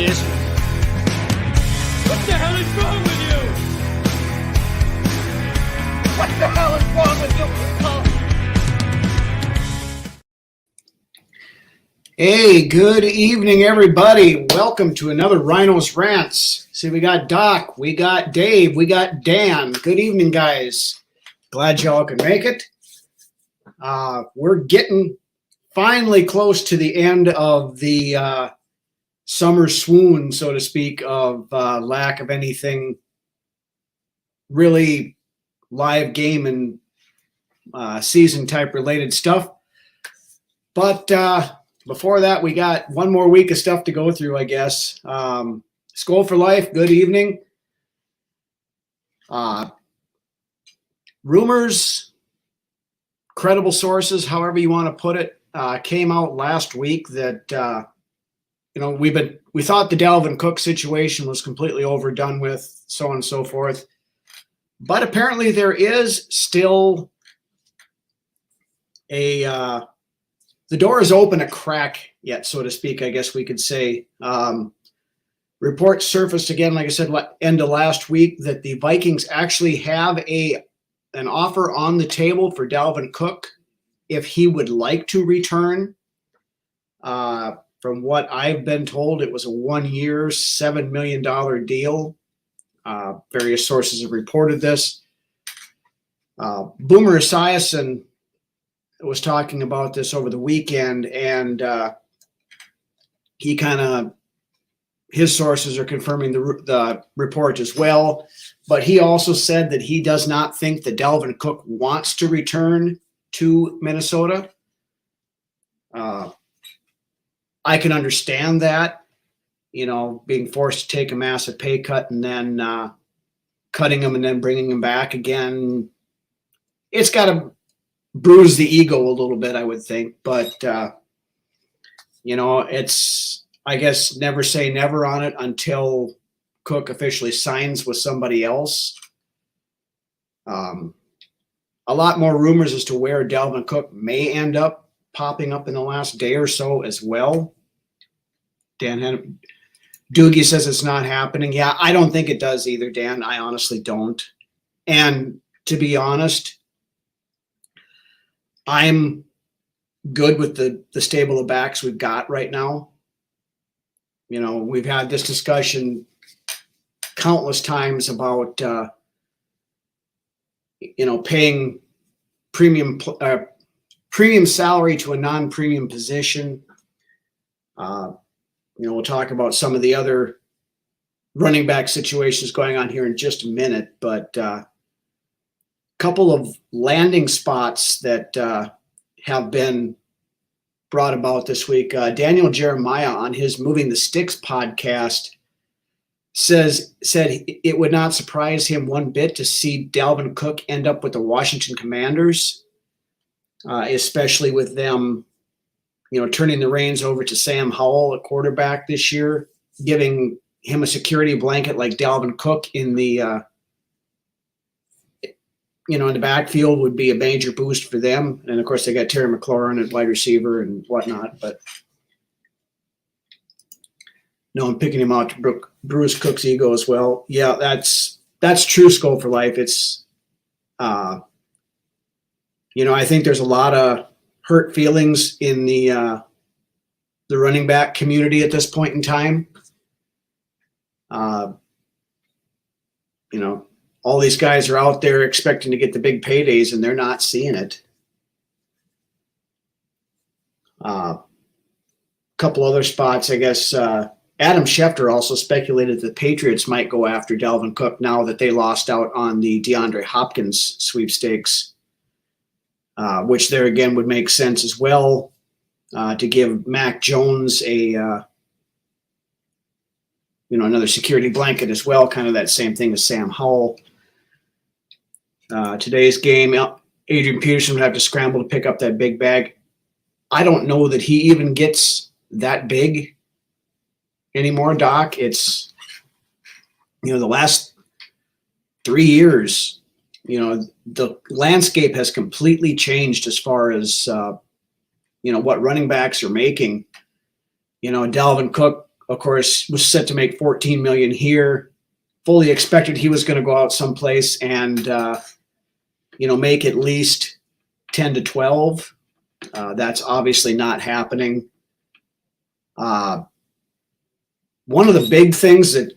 is. What the hell is wrong with you? What the hell is wrong with you? Hey, good evening, everybody. Welcome to another Ryno's Rants. See, we got Doc, we got Dave, we got Dan. Good evening, guys. Glad y'all can make it. We're getting finally close to the end of the summer swoon, so to speak, of lack of anything really live game and season type related stuff. But before that, we got one more week of stuff to go through, I guess. School for Life, good evening. Rumors, credible sources, however you want to put it, came out last week that we thought the Dalvin Cook situation was completely overdone with, so on and so forth. But apparently there is still the door is open a crack yet, so to speak, I guess we could say. Reports surfaced again, like I said, end of last week, that the Vikings actually have an offer on the table for Dalvin Cook if he would like to return. From what I've been told, it was a 1 year, $7 million deal. Various sources have reported this. Boomer Esiason was talking about this over the weekend, and he his sources are confirming the report as well. But he also said that he does not think that Dalvin Cook wants to return to Minnesota. I can understand that, being forced to take a massive pay cut and then cutting him and then bringing him back again. It's got to bruise the ego a little bit, I would think. But, it's, I guess, never say never on it until Cook officially signs with somebody else. A lot more rumors as to where Dalvin Cook may end up popping up in the last day or so as well. Dan Doogie says it's not happening. Yeah, I don't think it does either, Dan. I honestly don't. And to be honest, I'm good with the stable of backs we've got right now. We've had this discussion countless times about, paying premium salary to a non-premium position. We'll talk about some of the other running back situations going on here in just a minute, but couple of landing spots that have been brought about this week. Daniel Jeremiah on his Moving the Sticks podcast said it would not surprise him one bit to see Dalvin Cook end up with the Washington Commanders, especially with them, turning the reins over to Sam Howell at quarterback this year, giving him a security blanket like Dalvin Cook in the in the backfield would be a major boost for them. And of course they got Terry McLaurin at wide receiver and whatnot, but no, I'm picking him out to bruise Cook's ego as well. Yeah, that's true. School for Life. It's, I think there's a lot of hurt feelings in the running back community at this point in time. All these guys are out there expecting to get the big paydays, and they're not seeing it. Couple other spots, I guess. Adam Schefter also speculated that the Patriots might go after Dalvin Cook now that they lost out on the DeAndre Hopkins sweepstakes, which there again would make sense as well, to give Mac Jones another security blanket as well, kind of that same thing as Sam Howell. Today's game, Adrian Peterson would have to scramble to pick up that big bag. I don't know that he even gets that big anymore, Doc. It's, the last 3 years, the landscape has completely changed as far as, what running backs are making. Dalvin Cook of course, was set to make $14 million here. Fully expected he was going to go out someplace and make at least 10 to 12. That's obviously not happening. One of the big things that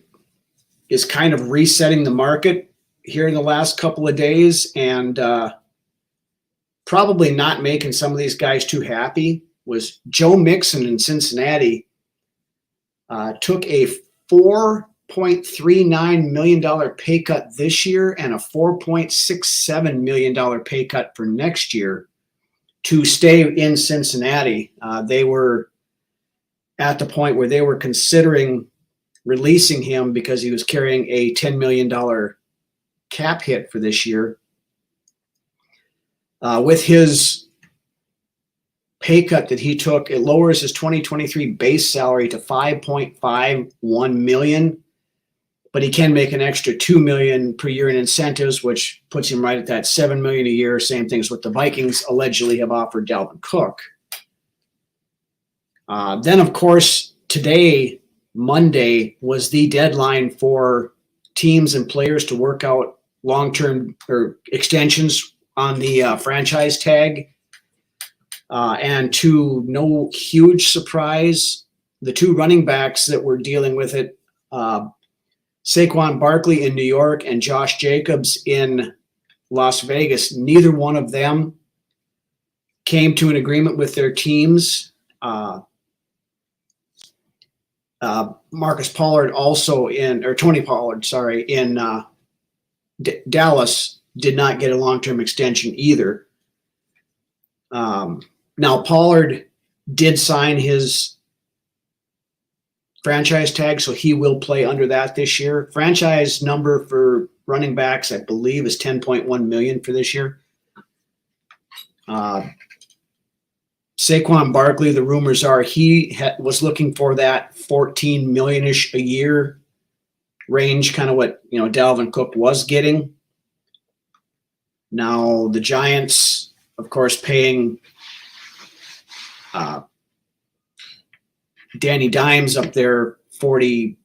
is kind of resetting the market here in the last couple of days, and probably not making some of these guys too happy, was Joe Mixon in Cincinnati took a $4.39 million pay cut this year and a $4.67 million pay cut for next year to stay in Cincinnati. They were at the point where they were considering releasing him because he was carrying a $10 million cap hit for this year. With his pay cut that he took, it lowers his 2023 base salary to $5.51 million, but he can make an extra $2 million per year in incentives, which puts him right at that $7 million a year. Same things with the Vikings allegedly have offered Dalvin Cook. Then, of course, today, Monday, was the deadline for teams and players to work out long-term or extensions on the franchise tag. And to no huge surprise, the two running backs that were dealing with it, Saquon Barkley in New York and Josh Jacobs in Las Vegas, neither one of them came to an agreement with their teams. Marcus Pollard Tony Pollard, in Dallas did not get a long-term extension either. Now, Pollard did sign his franchise tag, so he will play under that this year. Franchise number for running backs, I believe, is $10.1 million for this year. Saquon Barkley, the rumors are he was looking for that $14 million-ish a year range, kind of what Dalvin Cook was getting. Now the Giants, of course, paying Danny Dimes up there $40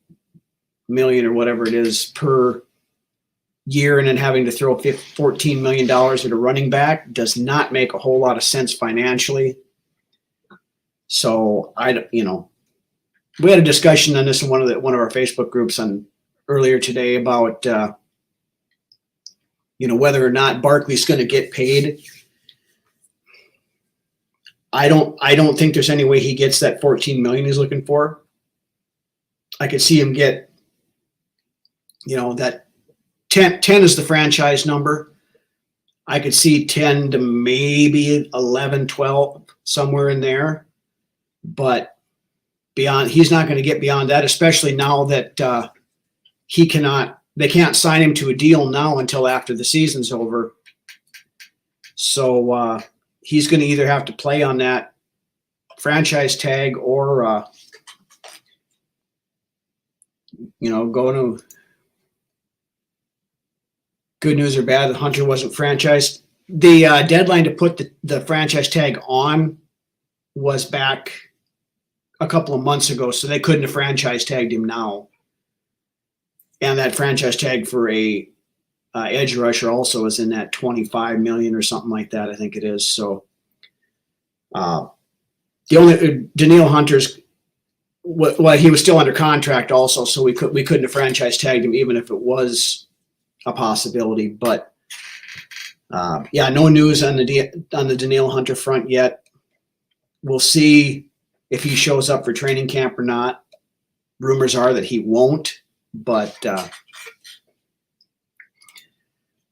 million or whatever it is per year, and then having to throw $14 million at a running back does not make a whole lot of sense financially. So we had a discussion on this in one of our Facebook groups earlier today about whether or not Barkley's going to get paid. I don't think there's any way he gets that $14 million he's looking for. I could see him get, that 10 is the franchise number. I could see 10 to maybe 11, 12, somewhere in there. But he's not going to get beyond that, especially now that they can't sign him to a deal now until after the season's over. So he's going to either have to play on that franchise tag or, go to good news or bad. Hunter wasn't franchised. The deadline to put the franchise tag on was back a couple of months ago, so they couldn't have franchise tagged him now. And that franchise tag for a edge rusher also is in that $25 million or something like that, I think it is. So the only Danielle Hunter's, well, he was still under contract also, so we couldn't have franchise tagged him even if it was a possibility. But no news on the Danielle Hunter front yet. We'll see if he shows up for training camp or not. Rumors are that he won't, but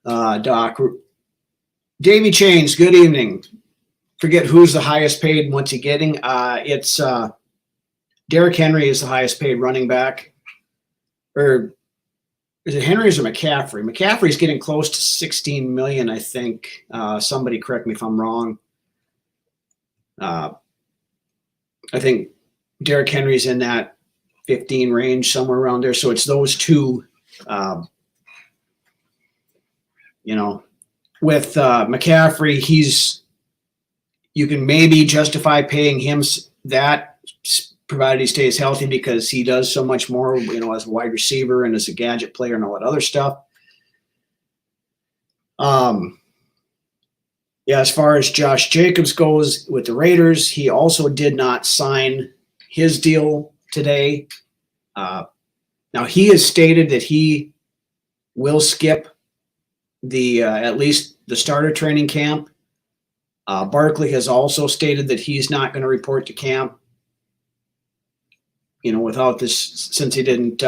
Doc, Davy Chains, good evening. Forget who's the highest paid and what's he getting. It's Derrick Henry is the highest paid running back. Or is it Henry or McCaffrey? McCaffrey's getting close to $16 million, I think. Somebody correct me if I'm wrong. I think Derrick Henry's in that 15 range, somewhere around there. So it's those two, with McCaffrey, you can maybe justify paying him that provided he stays healthy, because he does so much more, as a wide receiver and as a gadget player and all that other stuff. Yeah, as far as Josh Jacobs goes with the Raiders, he also did not sign his deal today. Now, he has stated that he will skip the at least the starter training camp. Barkley has also stated that he's not going to report to camp, without this, since he didn't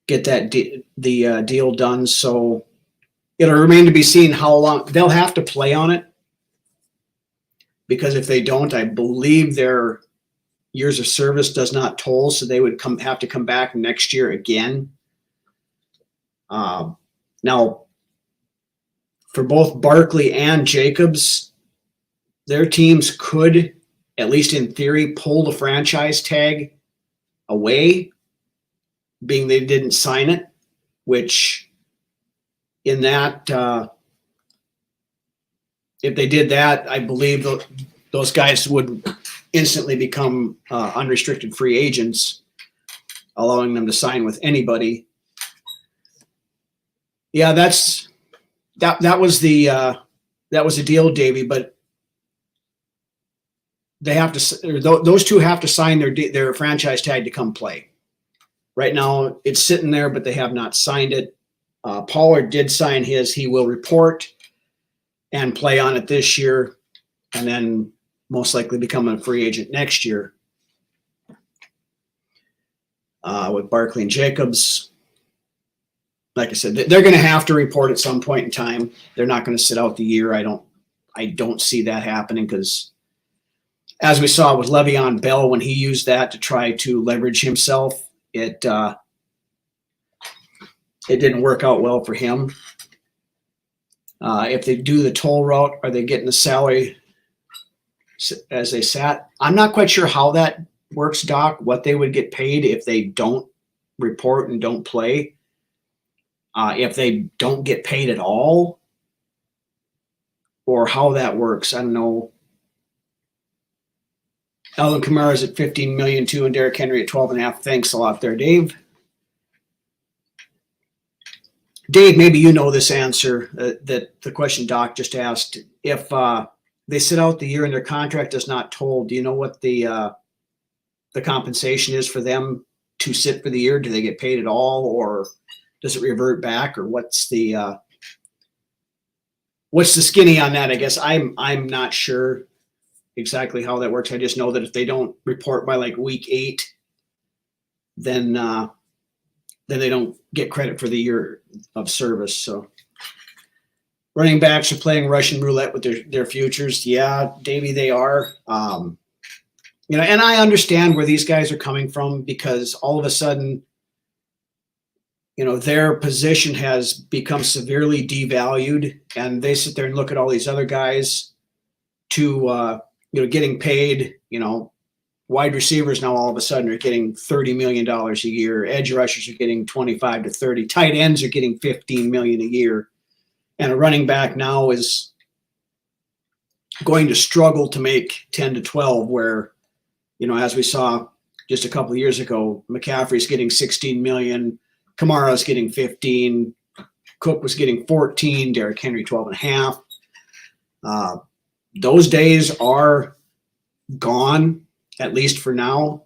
get that the deal done. So it'll remain to be seen how long they'll have to play on it, because if they don't, I believe their years of service does not toll, so they would have to come back next year again. Now, for both Barkley and Jacobs, their teams could, at least in theory, pull the franchise tag away, being they didn't sign it, which in that, if they did that, I believe those guys would instantly become unrestricted free agents, allowing them to sign with anybody. Yeah, that was the deal, Davey. But they have to; those two have to sign their franchise tag to come play. Right now, it's sitting there, but they have not signed it. Pollard did sign his. He will report and play on it this year, and then most likely become a free agent next year. With Barkley and Jacobs, like I said, they're going to have to report at some point in time. They're not going to sit out the year. I don't see that happening, because as we saw with Le'Veon Bell, when he used that to try to leverage himself, it didn't work out well for him. If they do the toll route, are they getting the salary as they sat? I'm not quite sure how that works, Doc, what they would get paid if they don't report and don't play. If they don't get paid at all, or how that works, I don't know. Alvin Kamara's at $15 million too, and Derrick Henry at 12.5. Thanks a lot there, Dave. Dave, maybe you know this answer that the question Doc just asked. If they sit out the year and their contract is not told, do you know what the compensation is for them to sit for the year? Do they get paid at all, or does it revert back, or what's the skinny on that? I guess I'm not sure exactly how that works. I just know that if they don't report by like week 8, then they don't get credit for the year of service. So running backs are playing Russian roulette with their futures. Yeah, Davey, they are. And I understand where these guys are coming from, because all of a sudden, their position has become severely devalued, and they sit there and look at all these other guys to, getting paid. Wide receivers now all of a sudden are getting $30 million a year. Edge rushers are getting 25 to 30. Tight ends are getting $15 million a year. And a running back now is going to struggle to make 10 to 12, where, as we saw just a couple of years ago, McCaffrey's getting 16 million. Kamara's getting 15. Cook was getting 14. Derrick Henry 12.5. Those days are gone, at least for now.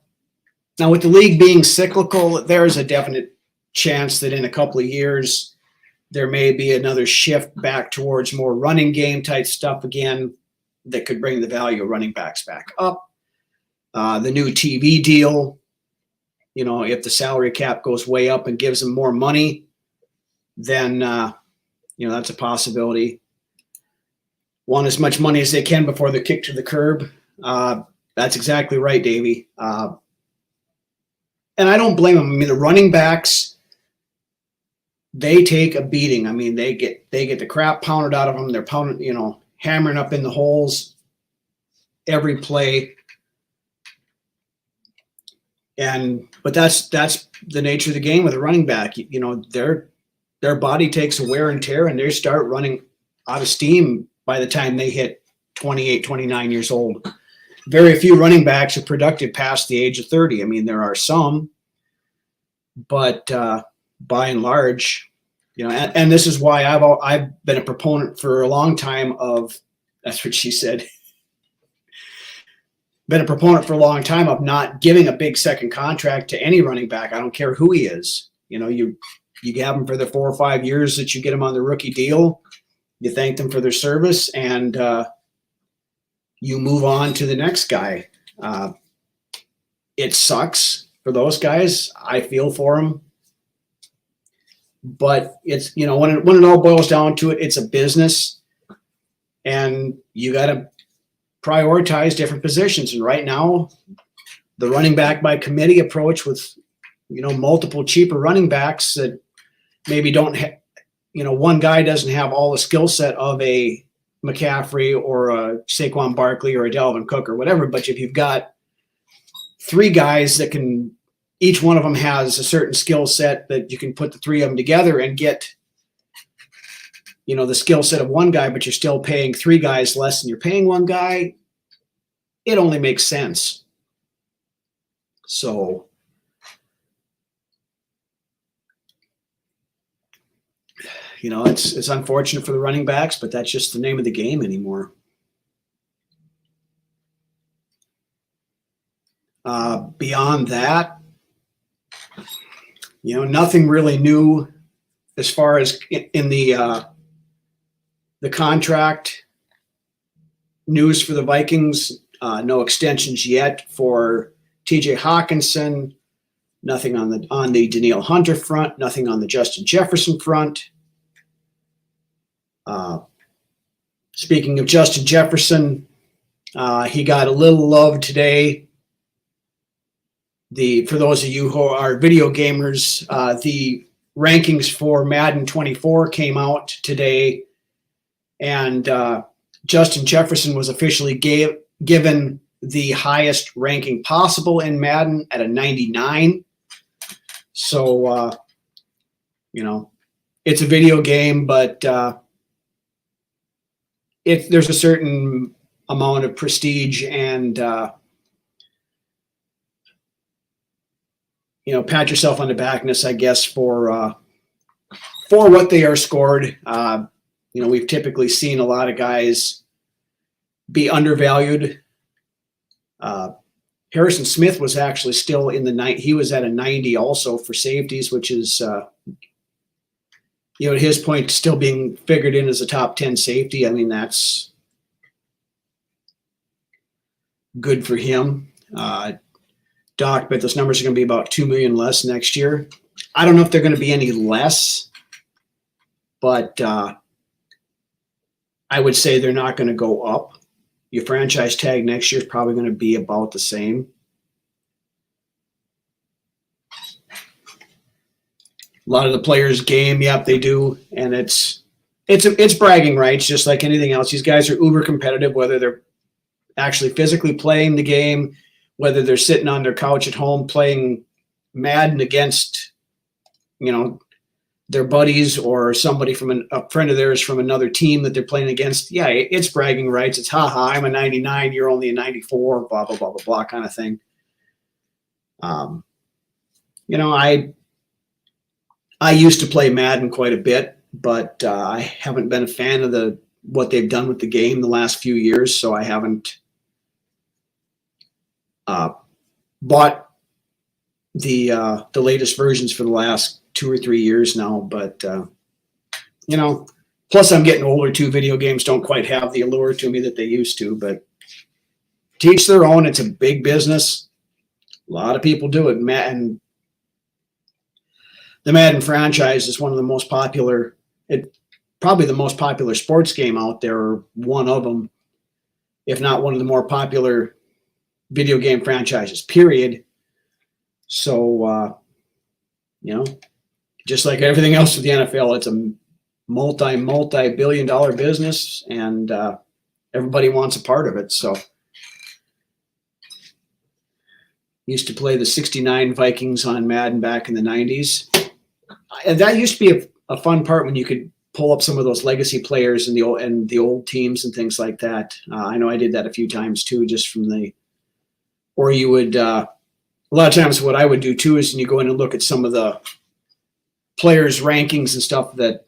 Now, with the league being cyclical, there is a definite chance that in a couple of years there may be another shift back towards more running game type stuff again that could bring the value of running backs back up. The new TV deal, if the salary cap goes way up and gives them more money, then, that's a possibility. Want as much money as they can before they're kicked to the curb. That's exactly right, Davey. And I don't blame them. I mean, the running backs, they take a beating. I mean, they get the crap pounded out of them. They're pounding, hammering up in the holes every play. But that's the nature of the game with a running back. Their body takes a wear and tear, and they start running out of steam by the time they hit 28, 29 years old. very few running backs are productive past the age of 30. I mean, there are some, but by and large, and this is why I've been a proponent for a long time of, that's what she said, been a proponent for a long time of not giving a big second contract to any running back. I don't care who he is. You have them for the 4 or 5 years that you get them on the rookie deal. You thank them for their service, and you move on to the next guy. It sucks for those guys. I feel for them. But it's, when it all boils down to it, it's a business, and you got to prioritize different positions. And right now, the running back by committee approach with, multiple cheaper running backs that maybe don't have, one guy doesn't have all the skill set of a McCaffrey or a Saquon Barkley or a Dalvin Cook or whatever. But if you've got 3 guys that can, each one of them has a certain skill set that you can put the 3 of them together and get, the skill set of one guy, but you're still paying 3 guys less than you're paying one guy, it only makes sense. So, it's unfortunate for the running backs, but that's just the name of the game anymore. Beyond that, nothing really new as far as in the contract news for the Vikings. No extensions yet for TJ Hawkinson. Nothing on the Danielle Hunter front. Nothing on the Justin Jefferson front. Speaking of Justin Jefferson, he got a little love today. For those of you who are video gamers, the rankings for Madden 24 came out today, and Justin Jefferson was officially given the highest ranking possible in Madden at a 99. So, it's a video game, but there's a certain amount of prestige and, pat yourself on the backness, I guess, for what they are scored. We've typically seen a lot of guys be undervalued. Harrison Smith was actually still in the night. He was at a 90 also for safeties, which is, at his point, still being figured in as a top 10 safety. I mean, that's good for him. Doc, but those numbers are going to be about 2 million less next year. I don't know if they're going to be any less, but I would say they're not going to go up. Your franchise tag next year is probably going to be about the same. A lot of the players game, yep, they do, and it's bragging rights, just like anything else. These guys are uber competitive, whether they're actually physically playing the game, whether they're sitting on their couch at home playing Madden against, their buddies or somebody from a friend of theirs from another team that they're playing against. Yeah, it's bragging rights. It's haha, I'm a 99, you're only a 94, blah, blah, blah, blah, blah kind of thing. I used to play Madden quite a bit, but I haven't been a fan of what they've done with the game the last few years, so I haven't bought the latest versions for the last 2 or 3 years now. But plus I'm getting older too. Video games don't quite have the allure to me that they used to. But to each their own. It's a big business. A lot of people do it. And the Madden franchise is one of the most popular. Probably the most popular sports game out there, or one of them, if not one of the more popular video game franchises, period. So, just like everything else with the NFL, it's a multi-billion-dollar business, and everybody wants a part of it. So, used to play the '69 Vikings on Madden back in the '90s. And that used to be a fun part when you could pull up some of those legacy players and the old teams and things like that. I know I did that a few times too, just from or you would, a lot of times what I would do too is you go in and look at some of the players' rankings and stuff that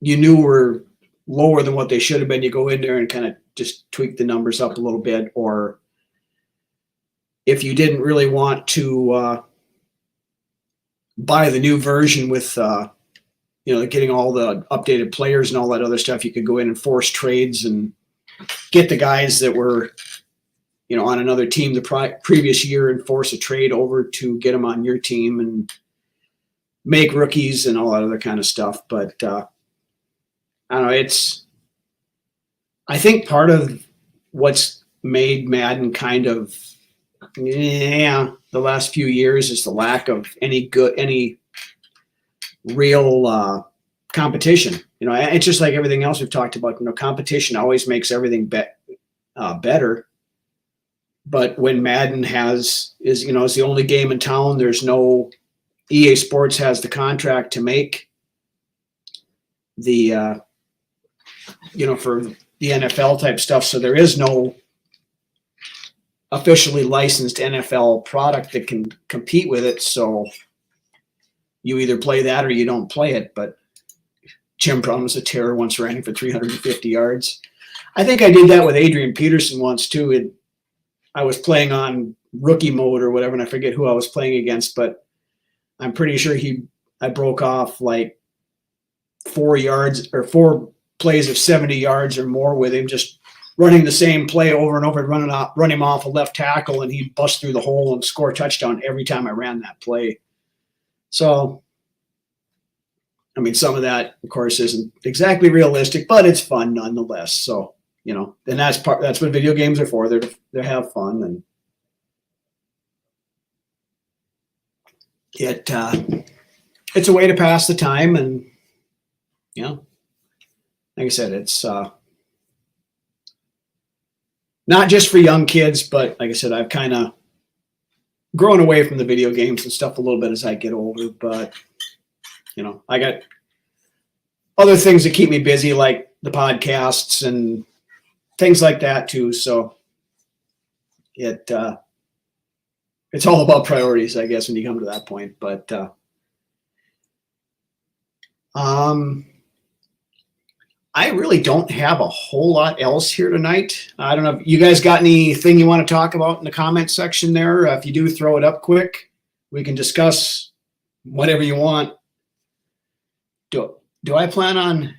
you knew were lower than what they should have been. You go in there and kind of just tweak the numbers up a little bit, or if you didn't really want to buy the new version with getting all the updated players and all that other stuff, you could go in and force trades and get the guys that were on another team the previous year and force a trade over to get them on your team and make rookies and all that other kind of stuff. But I don't know, I think part of what's made Madden kind of the last few years is the lack of any real competition. It's just like everything else we've talked about. Competition always makes everything better. But when Madden is the only game in town, there's no EA Sports has the contract to make the for the NFL type stuff. So there is no officially licensed NFL product that can compete with it. So you either play that or you don't play it. But Jim Brown was a terror once, ran for 350 yards. I think I did that with Adrian Peterson once too. I was playing on rookie mode or whatever, and I forget who I was playing against, but I'm pretty sure I broke off like 4 plays of 70 yards or more with him, just running the same play over and over, run him off a left tackle, and he'd bust through the hole and score a touchdown every time I ran that play. So, I mean, some of that, of course, isn't exactly realistic, but it's fun nonetheless. So, and that's what video games are for. They're to have fun, and it's a way to pass the time. And like I said, it's not just for young kids, but like I said, I've kind of grown away from the video games and stuff a little bit as I get older. But I got other things that keep me busy, like the podcasts and things like that too. So it's all about priorities, I guess, when you come to that point. But I really don't have a whole lot else here tonight. I don't know if you guys got anything you want to talk about in the comment section there. If you do, throw it up quick. We can discuss whatever you want. Do I plan on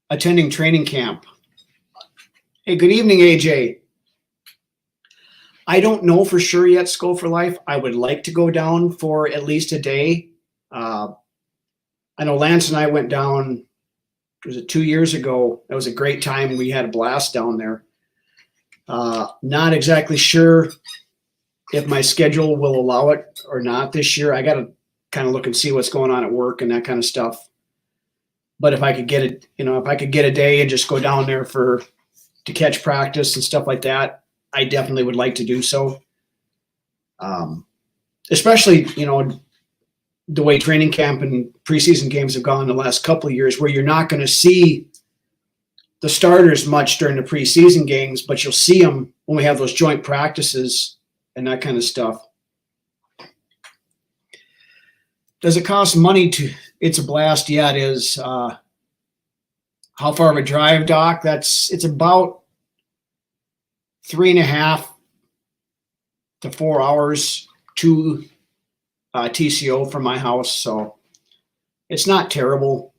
attending training camp? Hey, good evening, AJ. I don't know for sure yet, Skull for Life. I would like to go down for at least a day. I know Lance and I went down, was it 2 years ago? That was a great time. We had a blast down there. Not exactly sure if my schedule will allow it or not this year. I got to kind of look and see what's going on at work and that kind of stuff. But if I could get it, if I could get a day and just go down there to catch practice and stuff like that, I definitely would like to do so. Especially, the way training camp and preseason games have gone the last couple of years, where you're not going to see the starters much during the preseason games, but you'll see them when we have those joint practices and that kind of stuff. Does it cost money it's a blast? Yeah, it is. How far of a drive, Doc? It's about 3.5 to 4 hours to TCO from my house. So it's not terrible.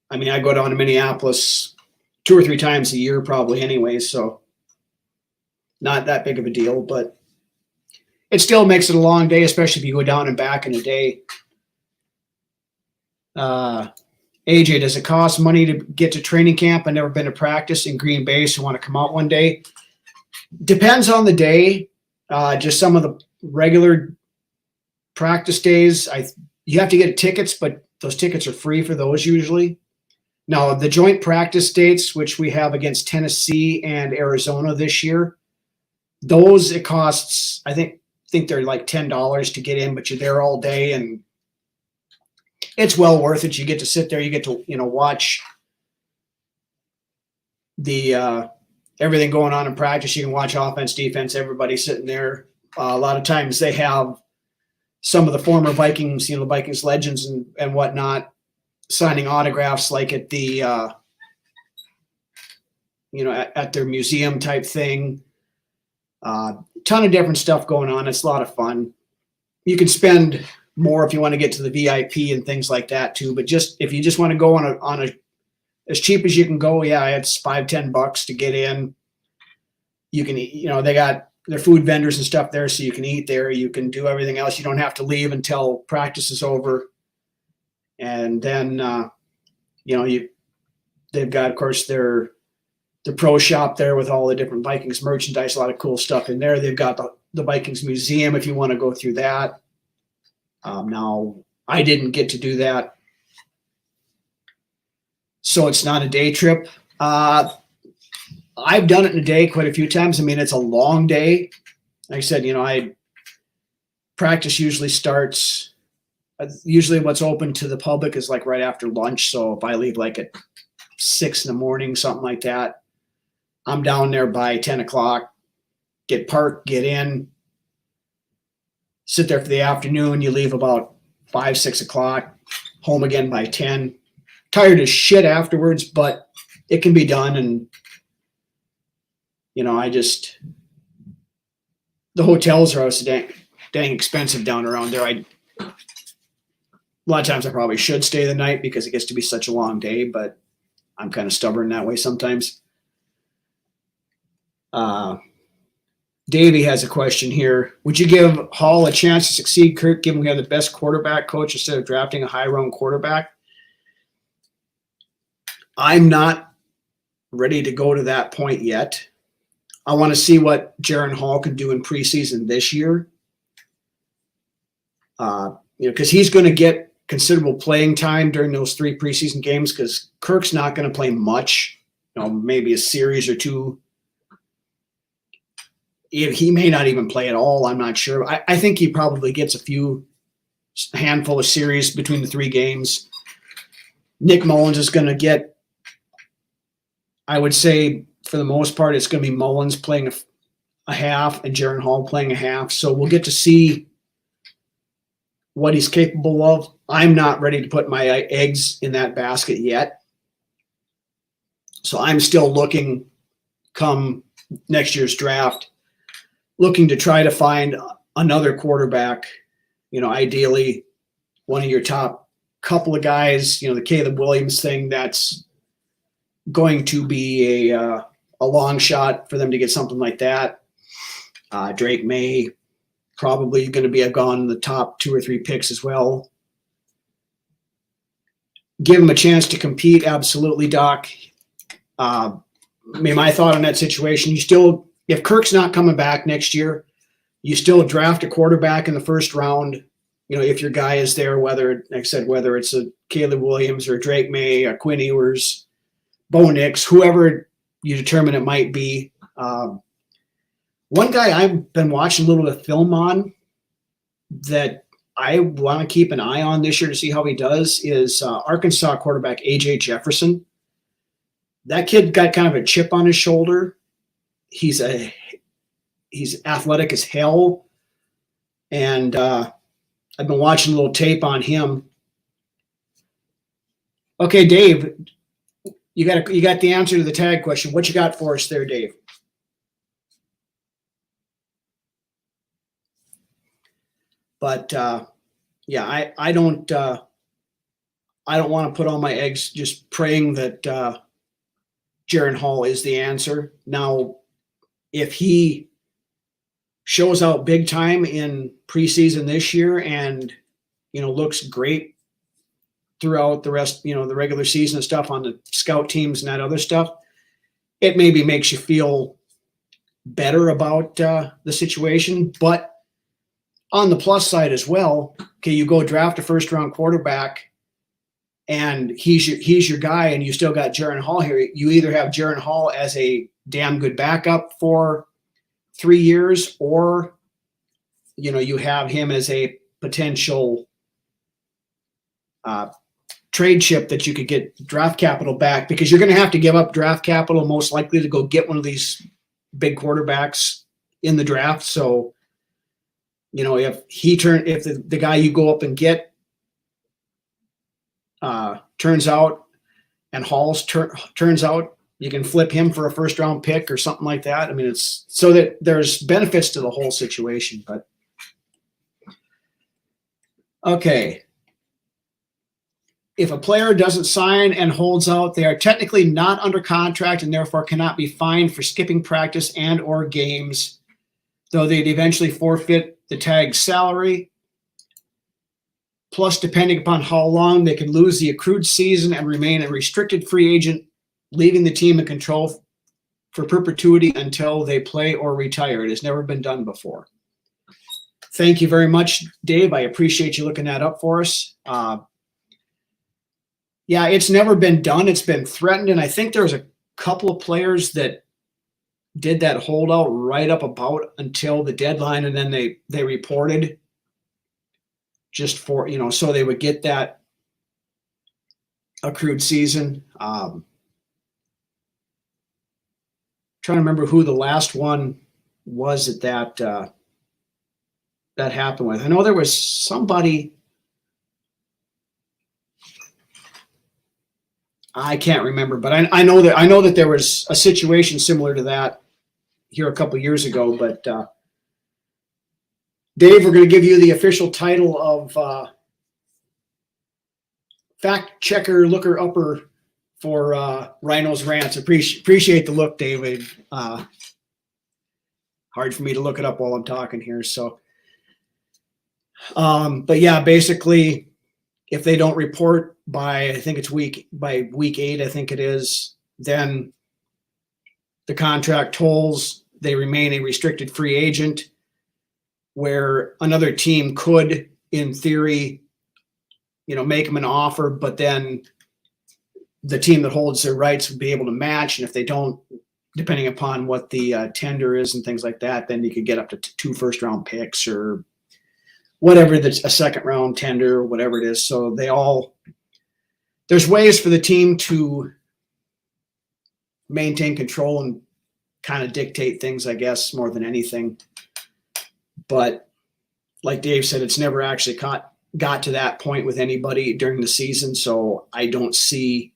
I mean, I go down to Minneapolis 2 or 3 times a year probably anyway, so not that big of a deal, but it still makes it a long day, especially if you go down and back in a day. AJ, does it cost money to get to training camp? I've never been to practice in Green Bay, so I want to come out one day. Depends on the day. Just some of the regular practice days, you have to get tickets, but those tickets are free for those usually. Now, the joint practice dates, which we have against Tennessee and Arizona this year, those it costs, I think they're like $10 to get in, but you're there all day, and it's well worth it. You get to sit there, you get to, watch the everything going on in practice. You can watch offense, defense, everybody sitting there. A lot of times they have some of the former Vikings, Vikings legends and whatnot, signing autographs like at the at their museum type thing. Ton of different stuff going on. It's a lot of fun. You can spend more if you want to get to the VIP and things like that too. But just if you just want to go on a as cheap as you can go, yeah, it's $5-10 to get in. You can, they got their food vendors and stuff there, so you can eat there. You can do everything else. You don't have to leave until practice is over. And then, they've got, of course, the pro shop there with all the different Vikings merchandise, a lot of cool stuff in there. They've got the Vikings Museum if you want to go through that. Now, I didn't get to do that, so it's not a day trip. I've done it in a day quite a few times. I mean, it's a long day. Like I said, practice usually starts. Usually, what's open to the public is like right after lunch. So if I leave like at 6 a.m, something like that, I'm down there by 10 o'clock. Get parked, get in, sit there for the afternoon. You leave about 5-6 o'clock. Home again by 10. Tired as shit afterwards, but it can be done. And the hotels are so dang expensive down around there. A lot of times I probably should stay the night because it gets to be such a long day, but I'm kind of stubborn that way sometimes. Davey has a question here. Would you give Hall a chance to succeed, Kirk, given we have the best quarterback coach instead of drafting a high-round quarterback? I'm not ready to go to that point yet. I want to see what Jaren Hall can do in preseason this year. Because he's going to get considerable playing time during those 3 preseason games because Kirk's not going to play much, maybe a series or two. He may not even play at all. I'm not sure. I think he probably gets a handful of series between the 3 games. Nick Mullins is going to get, I would say, for the most part, it's going to be Mullins playing a half and Jaren Hall playing a half. So we'll get to see what he's capable of. I'm not ready to put my eggs in that basket yet. So I'm still looking, come next year's draft, looking to try to find another quarterback, ideally one of your top couple of guys, the Caleb Williams thing, that's going to be a long shot for them to get something like that. Drake May probably going to be gone in the top 2 or 3 picks as well. Give him a chance to compete. Absolutely, Doc. My thought on that situation, if Kirk's not coming back next year, you still draft a quarterback in the first round. If your guy is there, whether it's a Caleb Williams or Drake May, a Quinn Ewers, Bo Nix, whoever you determine it might be. One guy I've been watching a little bit of film on that I want to keep an eye on this year to see how he does is Arkansas quarterback A.J. Jefferson. That kid got kind of a chip on his shoulder. He's athletic as hell, and I've been watching a little tape on him. Okay, Dave, you got the answer to the tag question. What you got for us there, Dave? But I don't want to put all my eggs just praying that Jaren Hall is the answer. Now, if he shows out big time in preseason this year and looks great throughout the rest, the regular season and stuff on the scout teams and that other stuff, it maybe makes you feel better about the situation. But on the plus side as well, okay, you go draft a first-round quarterback, and he's your guy, and you still got Jaren Hall here. You either have Jaren Hall as a damn good backup for 3 years, or you have him as a potential trade chip that you could get draft capital back, because you're going to have to give up draft capital most likely to go get one of these big quarterbacks in the draft. So, if the guy you go up and get turns out, and Halls turns out, you can flip him for a first round pick or something like that. I mean, it's so that there's benefits to the whole situation. But okay. If a player doesn't sign and holds out, they are technically not under contract and therefore cannot be fined for skipping practice and or games, though they'd eventually forfeit the tag salary. Plus, depending upon how long, they can lose the accrued season and remain a restricted free agent, leaving the team in control for perpetuity until they play or retire. It has never been done before. Thank you very much, Dave. I appreciate you looking that up for us. Yeah, it's never been done. It's been threatened. And I think there's a couple of players that did that holdout right up about until the deadline. And then they reported just for, so they would get that accrued season. Trying to remember who the last one was that happened with. I know there was somebody. I can't remember, but I know that there was a situation similar to that here a couple of years ago. But Dave, we're going to give you the official title of fact checker, looker upper for Ryno's Rants. Appreciate the look, David. Hard for me to look it up while I'm talking here. So, but yeah, basically, if they don't report by, I think it's week 8, I think it is, then the contract tolls. They remain a restricted free agent, where another team could, in theory, make them an offer, but then the team that holds their rights would be able to match. And if they don't, depending upon what the tender is and things like that, then you could get up to 2 first-round picks or whatever, that's a second-round tender or whatever it is. So there's ways for the team to maintain control and kind of dictate things, I guess, more than anything. But like Dave said, it's never actually got to that point with anybody during the season. So I don't see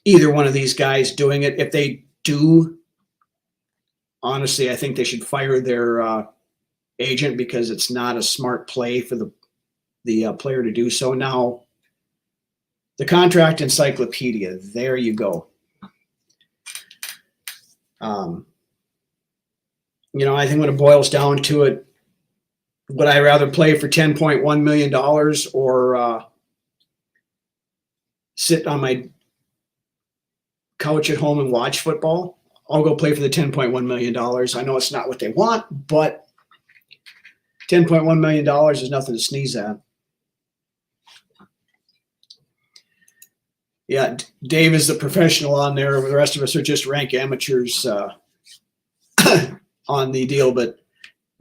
either one of these guys doing it. If they do, honestly, I think they should fire their agent, because it's not a smart play for the player to do so. Now, the contract encyclopedia, there you go. I think when it boils down to it, would I rather play for $10.1 million or sit on my couch at home and watch football? I'll go play for the $10.1 million. I know it's not what they want, but $10.1 million is nothing to sneeze at. Yeah, Dave is the professional on there. The rest of us are just rank amateurs on the deal. But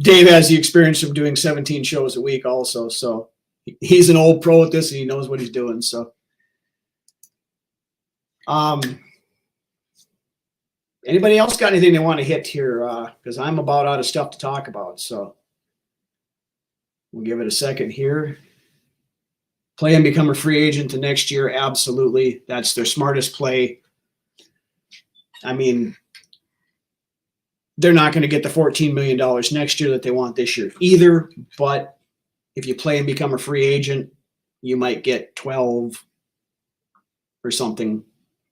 Dave has the experience of doing 17 shows a week also. So he's an old pro at this, and he knows what he's doing. So anybody else got anything they want to hit here? Because I'm about out of stuff to talk about. So we'll give it a second here. Play and become a free agent the next year. Absolutely. That's their smartest play. I mean, they're not going to get the $14 million next year that they want this year either. But if you play and become a free agent, you might get 12 or something,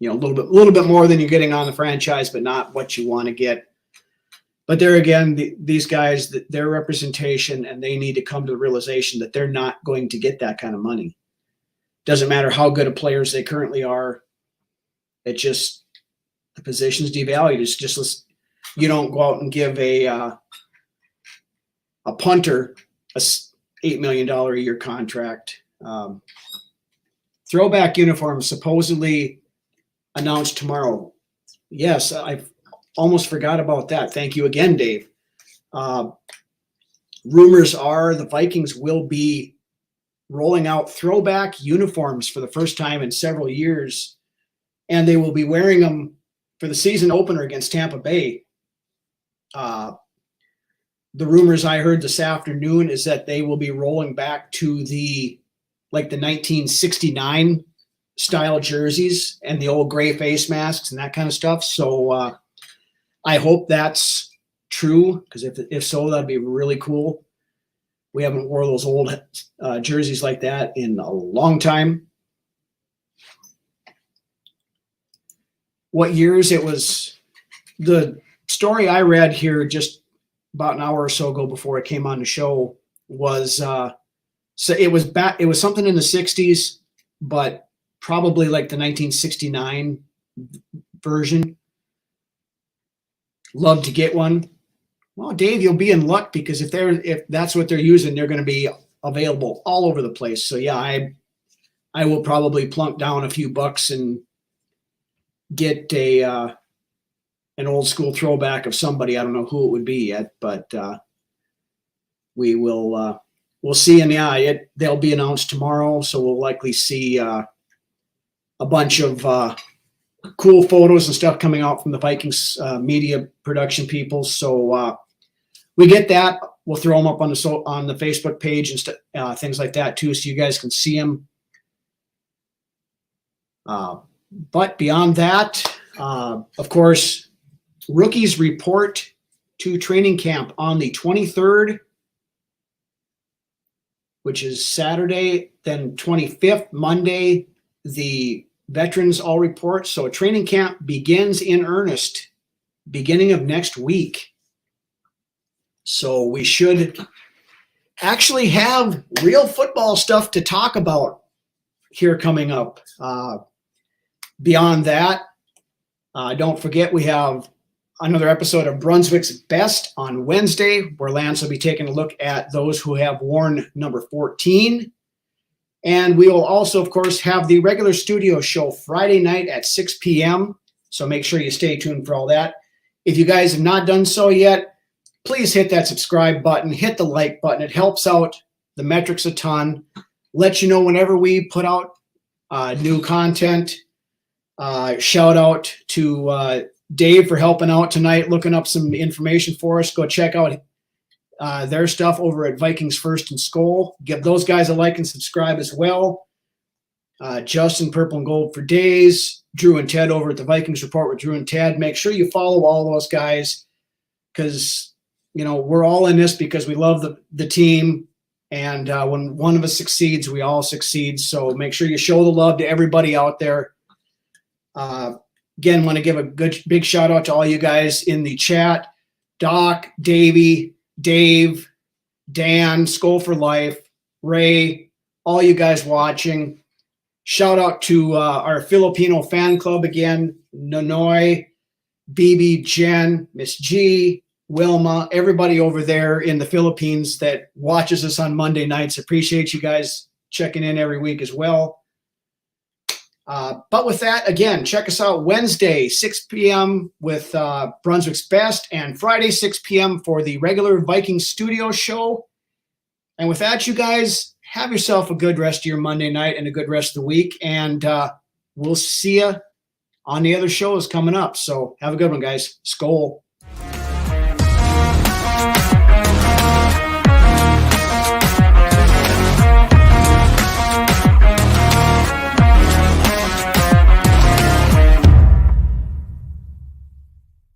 a little bit more than you're getting on the franchise, but not what you want to get. But there again, these guys, their representation, and they need to come to the realization that they're not going to get that kind of money. Doesn't matter how good of players they currently are. It just, the position's devalued. It's just, you don't go out and give a punter a $8 million a year contract. Throwback uniforms supposedly announced tomorrow. Yes, I've almost forgot about that. Thank you again, Dave. Rumors are the Vikings will be rolling out throwback uniforms for the first time in several years, and they will be wearing them for the season opener against Tampa Bay. The rumors I heard this afternoon is that they will be rolling back to the 1969 style jerseys and the old gray face masks and that kind of stuff. So I hope that's true, because if so, that'd be really cool. We haven't wore those old jerseys like that in a long time. What years it was? The story I read here just about an hour or so ago before it came on the show was so it was something in the 60s, but probably like the 1969 version. Love to get one. Well, Dave, you'll be in luck, because if that's what they're using, they're going to be available all over the place. So yeah, I will probably plunk down a few bucks and get an old school throwback of somebody. I don't know who it would be yet, but we'll see. And yeah, they'll be announced tomorrow, so we'll likely see a bunch of cool photos and stuff coming out from the Vikings media production people. So we get that. We'll throw them up on the Facebook page and things like that too, so you guys can see them. But beyond that, of course, rookies report to training camp on the 23rd, which is Saturday. Then 25th, Monday, the veterans all report. So training camp begins in earnest beginning of next week. So we should actually have real football stuff to talk about here coming up. Beyond that, don't forget we have another episode of Brunswick's Best on Wednesday, where Lance will be taking a look at those who have worn number 14. And we will also, of course, have the regular studio show Friday night at 6 p.m. So make sure you stay tuned for all that. If you guys have not done so yet, please hit that subscribe button, hit the like button. It helps out the metrics a ton. Let you know whenever we put out new content. Shout out to Dave for helping out tonight, looking up some information for us. Go check out their stuff over at Vikings First and Skol. Give those guys a like and subscribe as well. Justin, Purple and Gold for Days. Drew and Ted over at the Vikings Report with Drew and Ted. Make sure you follow all those guys, because we're all in this because we love the team. And when one of us succeeds, we all succeed. So make sure you show the love to everybody out there. Again, want to give a big shout out to all you guys in the chat. Doc, Davey, Dave, Dan, Skol for Life, Ray, all you guys watching. Shout out to our Filipino fan club again, Nonoy, BB, Jen, Miss G, Wilma, everybody over there in the Philippines that watches us on Monday nights. Appreciate you guys checking in every week as well. But with that, again, check us out Wednesday, 6 p.m. with Brunswick's Best, and Friday, 6 p.m. for the regular Vikings studio show. And with that, you guys, have yourself a good rest of your Monday night and a good rest of the week. And we'll see you on the other shows coming up. So have a good one, guys. Skol.